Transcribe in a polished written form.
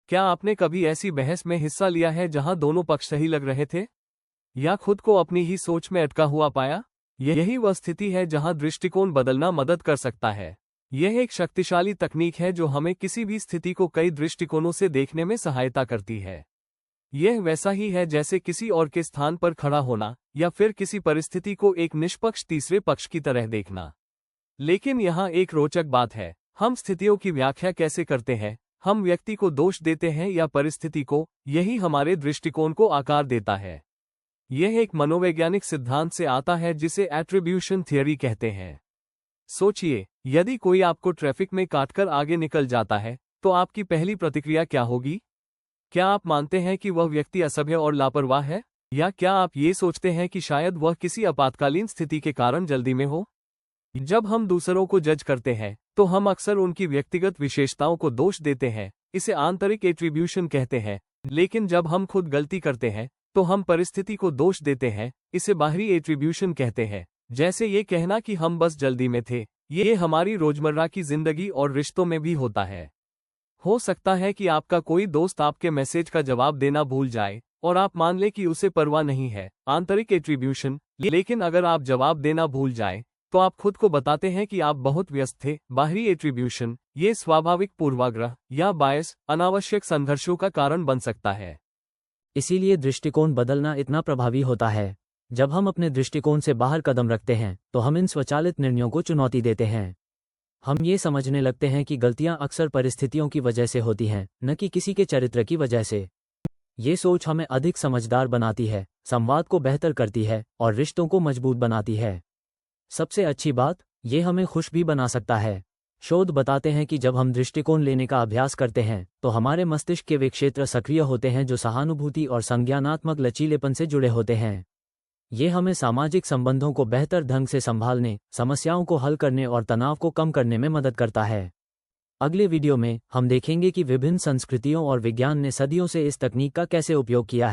क्या आपने कभी ऐसी बहस में हिस्सा लिया है जहां दोनों पक्ष सही लग रहे थे? या खुद को अपनी ही सोच में अटका हुआ पाया? यही वह स्थिति है जहां दृष्टिकोण बदलना मदद कर सकता है। यह एक शक्तिशाली तकनीक है जो हमें किसी भी स्थिति को कई दृष्टिकोणों से देखने में सहायता करती है। यह वैसा ही है जैसे किसी और के स्थान पर खड़ा होना या फिर किसी परिस्थिति को एक निष्पक्ष तीसरे पक्ष की तरह देखना। लेकिन यहाँ एक रोचक बात है, हम स्थितियों की व्याख्या कैसे करते हैं? हम व्यक्ति को दोष देते हैं या परिस्थिति को? यही हमारे दृष्टिकोण को आकार देता है। यह एक मनोवैज्ञानिक सिद्धांत से आता है जिसे एट्रीब्यूशन थियरी कहते हैं। सोचिए, यदि कोई आपको ट्रैफिक में काटकर आगे निकल जाता है, तो आपकी पहली प्रतिक्रिया क्या होगी? क्या आप मानते हैं कि वह व्यक्ति असभ्य और लापरवाह है? या क्या आप ये सोचते हैं कि शायद वह किसी आपातकालीन स्थिति के कारण जल्दी में हो? जब हम दूसरों को जज करते हैं, तो हम अक्सर उनकी व्यक्तिगत विशेषताओं को दोष देते हैं। इसे आंतरिक एट्रीब्यूशन कहते हैं। लेकिन जब हम खुद गलती करते हैं, तो हम परिस्थिति को दोष देते हैं। इसे बाहरी एट्रीब्यूशन कहते हैं। जैसे ये कहना कि हम बस जल्दी में थे। ये हमारी रोजमर्रा की जिंदगी और रिश्तों में भी होता है। हो सकता है कि आपका कोई दोस्त आपके मैसेज का जवाब देना भूल जाए और आप मान लें कि उसे परवाह नहीं है, आंतरिक एट्रीब्यूशन। लेकिन अगर आप जवाब देना भूल जाएं, तो आप खुद को बताते हैं कि आप बहुत व्यस्त थे, बाहरी एट्रीब्यूशन। ये स्वाभाविक पूर्वाग्रह या बायस अनावश्यक संघर्षों का कारण बन सकता है। इसीलिए दृष्टिकोण बदलना इतना प्रभावी होता है। जब हम अपने दृष्टिकोण से बाहर कदम रखते हैं, तो हम इन स्वचालित निर्णयों को चुनौती देते हैं। हम ये समझने लगते हैं कि गलतियां अक्सर परिस्थितियों की वजह से होती हैं, न कि किसी के चरित्र की वजह से। ये सोच हमें अधिक समझदार बनाती है, संवाद को बेहतर करती है और रिश्तों को मजबूत बनाती है। सबसे अच्छी बात, ये हमें खुश भी बना सकता है। शोध बताते हैं कि जब हम दृष्टिकोण लेने का अभ्यास करते हैं, तो हमारे मस्तिष्क के वे क्षेत्र सक्रिय होते हैं जो सहानुभूति और संज्ञानात्मक लचीलेपन से जुड़े होते हैं। ये हमें सामाजिक संबंधों को बेहतर ढंग से संभालने, समस्याओं को हल करने और तनाव को कम करने में मदद करता है। अगले वीडियो में हम देखेंगे कि विभिन्न संस्कृतियों और विज्ञान ने सदियों से इस तकनीक का कैसे उपयोग किया है।